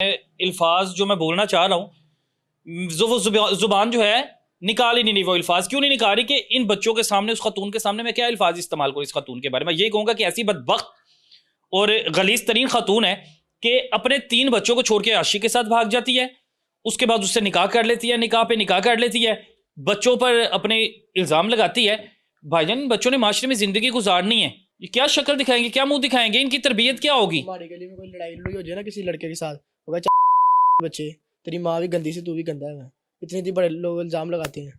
अल्फाज जो मैं बोलना चाह रहा हूँ जो वो जुबान जो है निकाल ही नहीं वो अल्फाज क्यों नहीं निकाल रही कि इन बच्चों के सामने उस खातून के सामने मैं क्या अल्फाज इस्तेमाल करूँ इस खातून के बारे में। यही कहूँगा कि ऐसी बदबख्त और गलीज तरीन खातून है कि अपने 3 बच्चों को छोड़ के आशी के साथ भाग जाती है, उसके बाद उससे निकाह कर लेती है, निकाह पे निकाह कर लेती है, बच्चों पर अपने इल्ज़ाम लगाती है। भाईजान बच्चों ने माशरे में ज़िंदगी गुजारनी है, ये क्या शक्ल दिखाएंगे, क्या मुंह दिखाएंगे, इनकी तरबियत क्या होगी। हमारी गली में कोई लड़ाई हो जाए ना किसी लड़के के साथ, होगा बच्चे तेरी माँ भी गंदी से तू भी गंदा है, इतने बड़े लोग इल्ज़ाम लगाते हैं।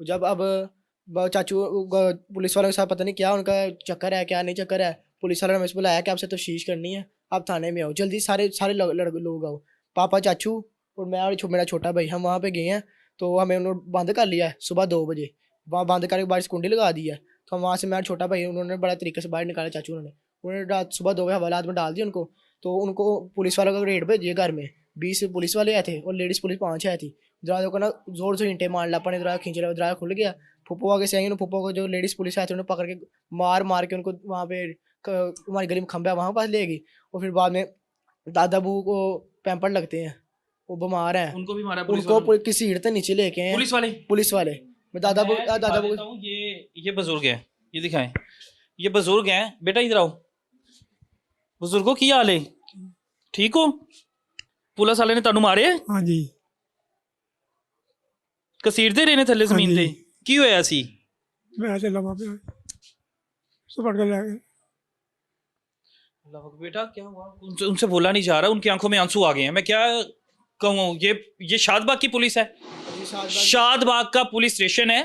जब अब चाचू पुलिस वालों के साथ पता नहीं क्या उनका चक्कर है, क्या नहीं चक्कर है, पुलिस वालों ने मुझे बुलाया कि आपसे तफ्तीश करनी है, आप थाने में आओ जल्दी, सारे लोग आओ। पापा, चाचू और मैं और मेरा छोटा भाई हम वहाँ पे गए हैं, तो हमें उन्होंने बंद कर लिया है सुबह 2 बजे, वहाँ बंद करके बाहर कुंडी लगा दी है। तो हम वहाँ से मेरा छोटा भाई उन्होंने बड़ा तरीके से बाहर निकाला, चाचू उन्होंने रात सुबह 2 बजे हवालात में डाल दिया उनको। तो उनको पुलिस वालों का रेड भेजिए, घर में 20 पुलिस वाले आए थे और लेडीज़ पुलिस 5 आए थी। दरवाजे को ना जोर से ईंटे मार ला, अपने दरवाजा खींच रहा, दरवाजा खुल गया। फुप्पो आगे से आएंगे, फुप्पो को जो लेडीज़ पुलिस आए थे उन्होंने पकड़ के मार के उनको वहाँ पे हमारी गली में खंभा वहाँ पास ले गई। और फिर बाद में दादा बू को पैम्पर लगते हैं, वो बीमार हैं, उनको भी मारा उनको किसी सीट से नीचे लेके हैं पुलिस वाले। मैं दादा बू ये बुजुर्ग है, ये दिखाएं, ये बुजुर्ग हैं। बेटा इधर आओ, बुजुर्गों की हाल है, ठीक हो? पुलिस वाले ने तानू मारे? हाँ जी, कसीर दे रहे ने थल्ले जमीन ते की होया सी? मैं ऐसे लम्हा पे सुपड़ कर ले गए। बेटा क्या हुआ? उनसे बोला नहीं जा रहा, उनकी आंखों में आंसू आ गए हैं। मैं क्या कहूँ, ये शादबाग की पुलिस है, शादबाग का पुलिस स्टेशन है।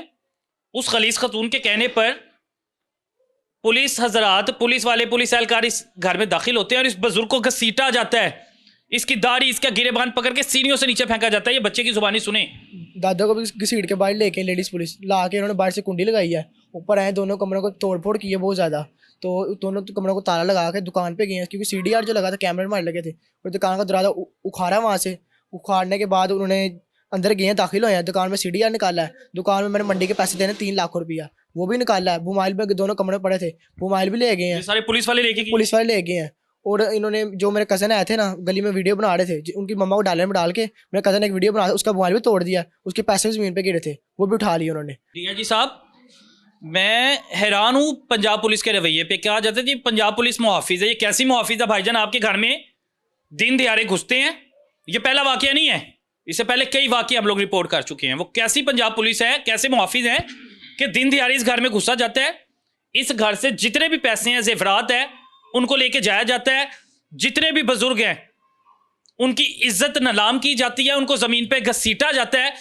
उस खलीस खतून के कहने पर पुलिस हजरात, पुलिस वाले, पुलिस एहलकार इस घर में दाखिल होते हैं और इस बुजुर्ग को घसीटा जाता है, इसकी दाढ़ी, इसका गिरेबान पकड़ के सीढ़ियों से नीचे फेंका जाता है। ये बच्चे की जुबानी सुने। दादा को भी घसीट के बाहर लेके लेडीज़ पुलिस ला के उन्होंने बाहर से कुंडी लगाई है, ऊपर आए, दोनों कमरों को तोड़ फोड़ की है बहुत ज़्यादा। तो दोनों कमरों को ताला लगा के दुकान पे गए हैं, क्योंकि CDR जो लगा था कैमरे मार लगे थे, और दुकान का दरवाजा उखाड़ा। वहाँ से उखाड़ने के बाद उन्होंने अंदर गए हैं, दाखिल हुए हैं, दुकान में CDR निकाला है। दुकान में मैंने मंडी के पैसे देने 3 लाख रुपया, वो भी निकाला है। मोबाइल में दोनों कमरे पड़े थे, मोबाइल भी ले गए हैं, सारे पुलिस वाले ले गए हैं। और इन्होंने जो मेरे कज़न आए थे ना गली में वीडियो बना रहे थे, उनकी मम्मा को डालने में डाल के मेरे कज़न ने एक वीडियो बना, उसका मोबाइल भी तोड़ दिया, उसके पैसे ज़मीन पे गिरे थे, वो भी उठा लिए उन्होंने। जी साहब, मैं हैरान हूँ पंजाब पुलिस के रवैये पे। कहा जाता है जी पंजाब पुलिस मुहाफिज है, ये कैसी मुहाफिज है भाईजान? आपके घर में दिन दिहाड़े घुसते हैं, ये पहला वाकया नहीं है, इससे पहले कई वाकये हम लोग रिपोर्ट कर चुके हैं। वो कैसी पंजाब पुलिस है, कैसे मुहाफिज है कि दिन दिहाड़े इस घर में घुसा जाता है, इस घर से जितने भी पैसे हैं, जेवरात है, उनको लेके जाया जाता है, जितने भी बुजुर्ग हैं उनकी इज्जत नीलाम की जाती है, उनको जमीन पे घसीटा जाता है।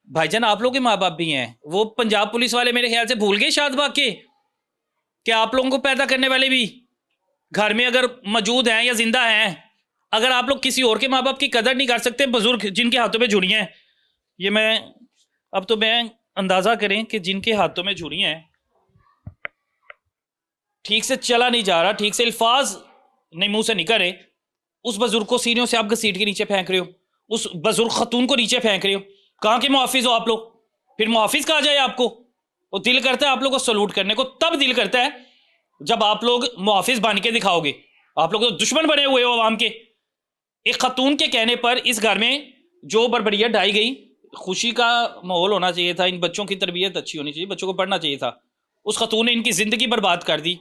भाईजान आप लोग के माँ बाप भी हैं, वो पंजाब पुलिस वाले मेरे ख्याल से भूल गए शादबाग के कि आप लोगों को पैदा करने वाले भी घर में अगर मौजूद हैं या जिंदा हैं। अगर आप लोग किसी और के माँ बाप की कदर नहीं कर सकते, बुजुर्ग जिनके हाथों में झुड़ियाँ हैं, ये अब तो मैं अंदाजा करें कि जिनके हाथों में झुड़ियाँ हैं, ठीक से चला नहीं जा रहा, ठीक से अल्फाज नहीं मुंह से निकल रहे, उस बुजुर्ग को सीढ़ियों से आप घसीट के नीचे फेंक रहे हो, उस बुजुर्ग खतून को नीचे फेंक रहे हो। कहाँ के मुहाफिज हो आप लोग? फिर मुहाफिज कहा जाए आपको? वो दिल करता है आप लोग को सलूट करने को, तब दिल करता है जब आप लोग मुहाफिज बन के दिखाओगे। आप लोग तो दुश्मन बने हुए हो आवाम के। एक खतून के कहने पर इस घर में जो बड़बड़ियाँ ढाई गई, खुशी का माहौल होना चाहिए था, इन बच्चों की तरबियत अच्छी होनी चाहिए, बच्चों को पढ़ना चाहिए था। उस खतून ने इनकी ज़िंदगी बर्बाद कर दी,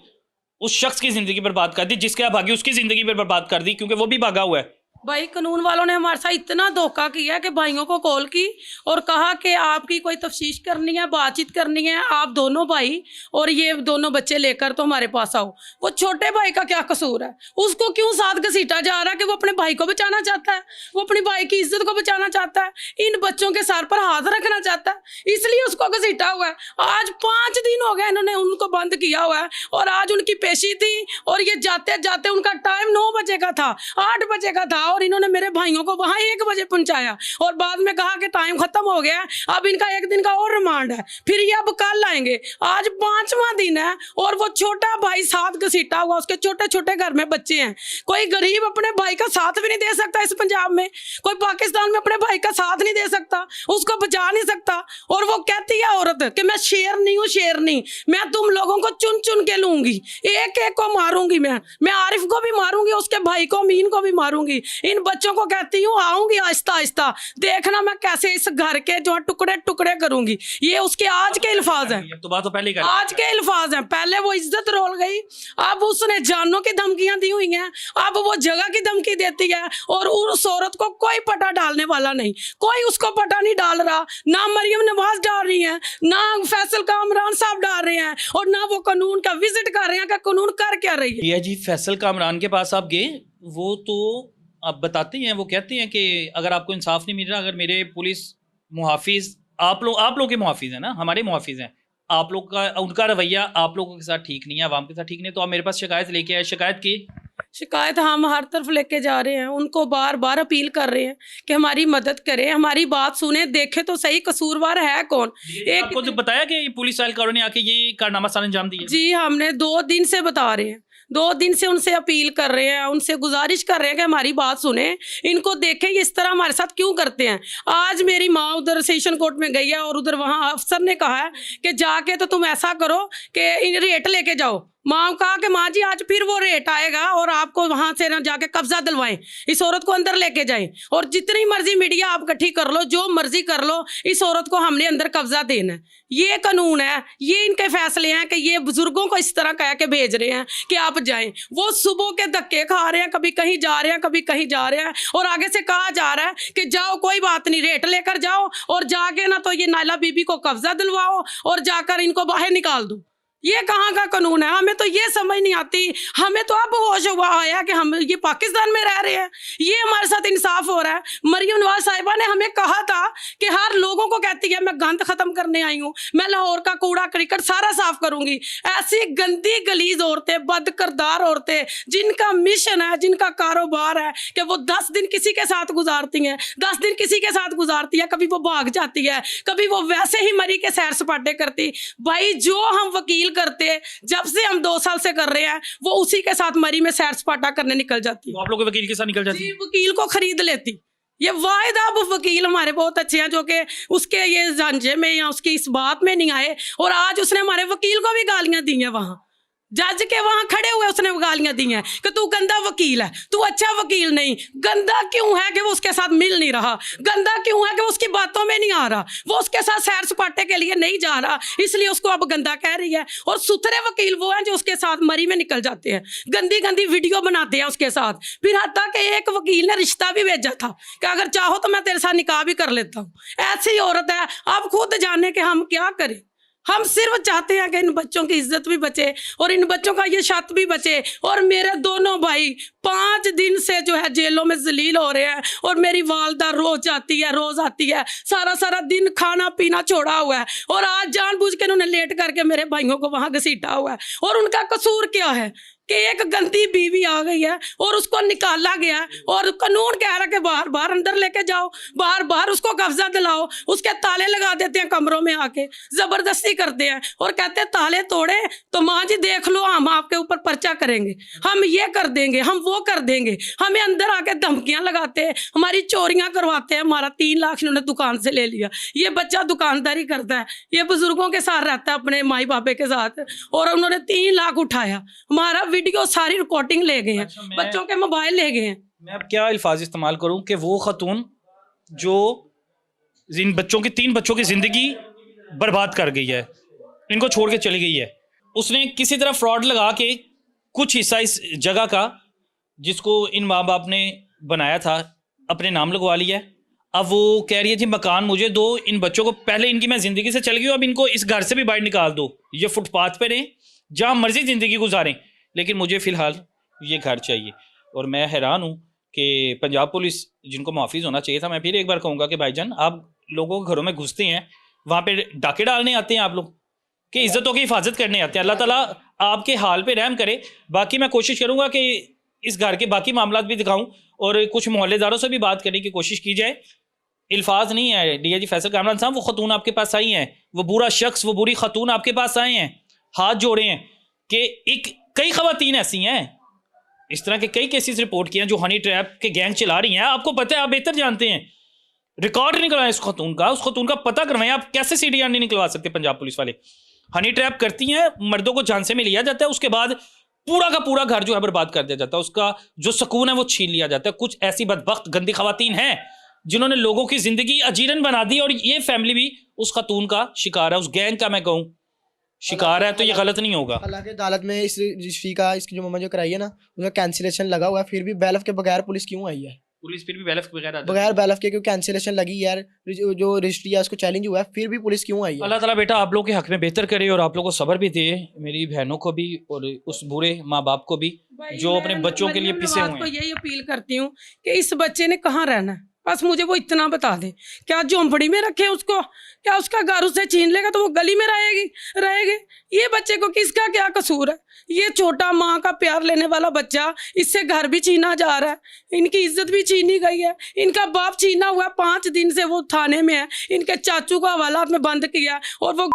उस शख्स की ज़िंदगी बर्बाद कर दी, जिसके आप भागी उसकी ज़िंदगी पर बर्बाद कर दी, क्योंकि वो भी भागा हुआ है। भाई कानून वालों ने हमारे साथ इतना धोखा किया कि भाइयों को कॉल की और कहा कि आपकी कोई तफ्तीश करनी है, बातचीत करनी है, आप दोनों भाई और ये दोनों बच्चे लेकर तो हमारे पास आओ। वो छोटे भाई का क्या कसूर है? उसको क्यों साथ घसीटा जा रहा है कि वो अपने भाई को बचाना चाहता है, वो अपनी भाई की इज्जत को बचाना चाहता है, इन बच्चों के सर पर हाथ रखना चाहता है, इसलिए उसको घसीटा हुआ है। आज 5 दिन हो गए इन्होंने उनको बंद किया हुआ है, और आज उनकी पेशी थी और ये जाते जाते उनका टाइम 9 बजे का था, 8 बजे का था, और इन्होंने मेरे भाइयों को वहां 1 बजे पहुंचाया और बाद में कहा कि टाइम खत्म हो गया, अब इनका 1 दिन का और रिमांड है, फिर ये अब कल आएंगे। आज 5वां दिन है और वो छोटा भाई साथ घसीटा हुआ, उसके छोटे छोटे घर में बच्चे हैं। कोई गरीब अपने भाई का साथ भी नहीं दे सकता इस पंजाब में, कोई पाकिस्तान में अपने भाई का साथ नहीं दे सकता, उसको बचा नहीं सकता। और वो कहती है औरत कि मैं शेर नहीं हूँ, शेर नहीं, मैं तुम लोगों को चुन चुन के लूंगी, एक एक को मारूंगी, मैं आरिफ को भी मारूंगी, उसके भाई को, अमीन को भी मारूंगी, इन बच्चों को कहती हूँ आऊंगी आहिस्ता आहिस्ता, देखना मैं कैसे इस घर के जो टुकड़े टुकड़े करूंगी। ये उसके आज के अल्फाज हैं, तो बात तो पहले कर आज के अल्फाज हैं। पहले वो इज्जत रोल गई, अब उसने जानों की धमकियां दी हुई हैं, अब वो जगह की धमकी देती है, और उस औरत को कोई पटा डालने वाला नहीं, कोई उसको पटा नहीं डाल रहा, ना मरियम नवाज डाल रही है, ना फैसल कामरान साहब डाल रहे हैं, और ना वो कानून का विजिट कर रहे हैं कि कानून कर क्या रही है। रिया जी, फैसल कामरान के पास आप गए, वो तो आप बताते हैं, वो कहते हैं कि अगर आपको इंसाफ नहीं मिल रहा, अगर मेरे पुलिस मुहाफिज, आप लोग के मुहाफिज हैं ना, हमारे मुहाफिज हैं, आप लोग का उनका रवैया आप लोगों के साथ ठीक नहीं है, आवाम के साथ ठीक नहीं है, तो आप मेरे पास शिकायत लेके आए। शिकायत की? शिकायत हम हर तरफ लेके जा रहे हैं, उनको बार बार अपील कर रहे हैं कि हमारी मदद करें, हमारी बात सुने, देखे तो सही कसूरवार है कौन। आपको तो बताया कि पुलिस एहलकारों ने आके ये कारनामा सर अंजाम दिया? जी, हमने 2 दिन से बता रहे हैं, 2 दिन से उनसे अपील कर रहे हैं, उनसे गुजारिश कर रहे हैं कि हमारी बात सुने, इनको देखें ये इस तरह हमारे साथ क्यों करते हैं। आज मेरी माँ उधर सेशन कोर्ट में गई है, और उधर वहाँ अफसर ने कहा है कि जाके तो तुम ऐसा करो कि रेट लेके जाओ। माँ कहा कि माँ जी आज फिर वो रेट आएगा और आपको वहाँ से ना जाके कब्जा दिलवाएं, इस औरत को अंदर लेके जाएं, और जितनी मर्जी मीडिया आप इकट्ठी कर लो, जो मर्जी कर लो, इस औरत को हमने अंदर कब्जा देना है। ये कानून है, ये इनके फैसले हैं कि ये बुजुर्गों को इस तरह कह के भेज रहे हैं कि आप जाएं। वो सुबह के धक्के खा रहे हैं, कभी कहीं जा रहे हैं, कभी कहीं जा रहे हैं, और आगे से कहा जा रहा है कि जाओ कोई बात नहीं, रेट लेकर जाओ, और जाके ना तो ये नायला बीबी को कब्जा दिलवाओ और जाकर इनको बाहर निकाल दो। ये कहाँ का कानून है? हमें तो ये समझ नहीं आती। हमें तो अब होश हुआ आया कि हम ये पाकिस्तान में रह रहे हैं, ये हमारे साथ इंसाफ हो रहा है। मरियम नवाज साहिबा ने हमें कहा था कि हर लोगों को कहती है मैं गंद खत्म करने आई हूँ, मैं लाहौर का कूड़ा क्रिकेट सारा साफ करूंगी। ऐसी गंदी गलीज औरतें, बदकिरदार औरतें, जिनका मिशन है, जिनका कारोबार है कि वो 10 दिन किसी के साथ गुजारती हैं, 10 दिन किसी के साथ गुजारती है, कभी वो भाग जाती है, कभी वो वैसे ही मरी के सैर सपाटे करती। भाई जो हम वकील करते, जब से हम 2 साल से कर रहे हैं, वो उसी के साथ मरी में सैर सपाटा करने निकल जाती। तो आप लोग वकील के साथ निकल जाती? जी, वकील को खरीद लेती। ये वाहिद अब वकील हमारे बहुत अच्छे हैं जो कि उसके ये झांझे में या उसकी इस बात में नहीं आए, और आज उसने हमारे वकील को भी गालियां दी हैं, वहां जज के वहां खड़े हुए उसने गालियां दी हैं कि तू गंदा वकील है, तू अच्छा वकील नहीं। गंदा क्यों है कि वो उसके साथ मिल नहीं रहा, गंदा क्यों है कि वो उसकी बातों में नहीं आ रहा, वो उसके साथ सैर सपाटे के लिए नहीं जा रहा, इसलिए उसको अब गंदा कह रही है। और सुथरे वकील वो हैं जो उसके साथ मरी में निकल जाते हैं, गंदी गंदी वीडियो बनाते हैं उसके साथ। फिर हत्ता कि एक वकील ने रिश्ता भी भेजा था कि अगर चाहो तो मैं तेरे साथ निकाह भी कर लेता हूँ। ऐसी औरत है। आप खुद जाने कि हम क्या करें। हम सिर्फ चाहते हैं कि इन बच्चों की इज्जत भी बचे और इन बच्चों का ये शत भी बचे। और मेरे दोनों भाई 5 दिन से जो है जेलों में जलील हो रहे हैं, और मेरी वालदा रोज जाती है, रोज आती है, सारा सारा दिन खाना पीना छोड़ा हुआ है, और आज जानबूझ के उन्होंने लेट करके मेरे भाइयों को वहां घसीटा हुआ है। और उनका कसूर क्या है कि एक गंदी बीवी आ गई है और उसको निकाला गया है, और कानून कह रहा है कि बाहर बाहर अंदर लेके जाओ, बाहर बाहर उसको कब्जा दिलाओ, उसके ताले लगा देते हैं कमरों में आके, जबरदस्ती करते हैं और कहते हैं ताले तोड़े तो माँ जी देख लो हम आपके ऊपर पर्चा करेंगे, हम ये कर देंगे, हम वो कर देंगे। हमें अंदर आके धमकियां लगाते हैं, हमारी चोरियां करवाते हैं। हमारा 3 लाख इन्होंने दुकान से ले लिया। ये बच्चा दुकानदारी करता है, ये बुजुर्गों के साथ रहता है अपने माई बापे के साथ, और उन्होंने 3 लाख उठाया। हमारा वीडियो सारी रिकॉर्डिंग ले गए हैं। अच्छा, बच्चों के मोबाइल ले गए हैं। मैं अब क्या अल्फाज इस्तेमाल करूं कि वो खतून जो इन बच्चों की 3 बच्चों की जिंदगी बर्बाद कर गई है, इनको छोड़ के चली गई है, उसने किसी तरह फ्रॉड लगा के कुछ हिस्सा इस जगह का जिसको इन माँ बाप ने बनाया था अपने नाम लगवा लिया है। अब वो कह रही है जी मकान मुझे दो, इन बच्चों को पहले इनकी मैं जिंदगी से चल गई हूँ, अब इनको इस घर से भी बाहर निकाल दो, ये फुटपाथ पे रहें, जहाँ मर्जी जिंदगी गुजारें, लेकिन मुझे फ़िलहाल ये घर चाहिए। और मैं हैरान हूँ कि पंजाब पुलिस जिनको मुहाफिज होना चाहिए था, मैं फिर एक बार कहूँगा कि भाईजान आप लोगों के घरों में घुसते हैं, वहाँ पे डाके डालने आते हैं, आप लोग कि इज़्ज़तों की हिफाजत करने आते हैं। अल्लाह ताला आपके हाल पे रहम करे। बाकी मैं कोशिश करूँगा कि इस घर के बाकी मामला भी दिखाऊँ और कुछ मोहल्लेदारों से भी बात करने की कोशिश की जाए। अल्फाज नहीं है DIG फैसल कामरान साहब, वो खतून आपके पास आई हैं, वो बुरा शख्स, वो बुरी खतून आपके पास आए हैं, हाथ जोड़े हैं कि कई खवातीन ऐसी हैं, इस तरह के कई केसेस रिपोर्ट किए हैं जो हनी ट्रैप के गैंग चला रही हैं। आपको पता है, आप बेहतर जानते हैं। रिकॉर्ड निकलवाएं उस खतून का पता करवाएं। आप कैसे CDR नहीं निकलवा सकते पंजाब पुलिस वाले? हनी ट्रैप करती हैं, मर्दों को झांसे में लिया जाता है, उसके बाद पूरा का पूरा घर जो है बर्बाद कर दिया जाता है, उसका जो सुकून है वो छीन लिया जाता है। कुछ ऐसी बदबख्त गंदी खवातीन हैं जिन्होंने लोगों की जिंदगी अजीरन बना दी, और ये फैमिली भी उस खातून का शिकार है, उस गैंग का मैं कहूँ शिकार है, तो ये गलत नहीं होगा। हालांकि अदालत में इस रजिस्ट्री का, इसकी जो मम्मा जो कराई है ना, उसका कैंसिलेशन लगा हुआ है, फिर भी बैलफ के बगैर पुलिस क्यों आई है? पुलिस फिर भी बैलफ वगैरह बगैर बैलफ के क्यों कैंसिलेशन लगी यार? जो रजिस्ट्री है उसको चैलेंज हुआ है, फिर भी पुलिस क्यों आई है? अल्लाह ताला बेटा आप लोगों के हक में बेहतर करे और आप लोगों को सब्र भी दे, मेरी बहनों को भी और उस बुरे माँ बाप को भी भाई, जो मैं अपने बच्चों के लिए मरियम पिसे नवाज हुए को हैं। यही अपील करती हूँ कि इस बच्चे ने कहाँ रहना है, बस मुझे वो इतना बता दे। क्या झोंपड़ी में रखे उसको? क्या उसका घर उससे छीन लेगा तो वो गली में रहेगी? ये बच्चे को किसका क्या कसूर है? ये छोटा माँ का प्यार लेने वाला बच्चा, इससे घर भी छीना जा रहा है, इनकी इज्जत भी छीनी गई है, इनका बाप छीना हुआ है, 5 दिन से वो थाने में है, इनके चाचू को हवालात में बंद किया, और वो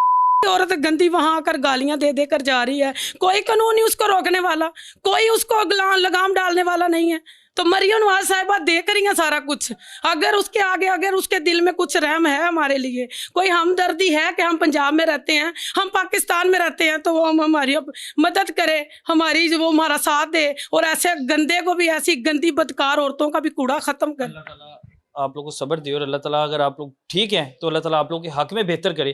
औरत गंदी वहां आकर गालियां दे दे कर जा रही है। कोई कानून नहीं उसको रोकने वाला, कोई उसको लगाम डालने वाला नहीं है। तो मरियम नवाज साहिबा देख रही हैं सारा कुछ। अगर उसके आगे, अगर उसके दिल में कुछ रहम है हमारे लिए, कोई हमदर्दी है कि हम पंजाब में रहते हैं, हम पाकिस्तान में रहते हैं, तो वो हमारी मदद करे, हमारी वो हमारा साथ दे, और ऐसे गंदे को भी, ऐसी गंदी बदकार औरतों का भी कूड़ा खत्म करे। अल्लाह ताला आप लोगों को सब्र दे, और अल्लाह ताला अगर आप लोग ठीक हैं तो अल्लाह ताला आप लोगों के हक में बेहतर करे।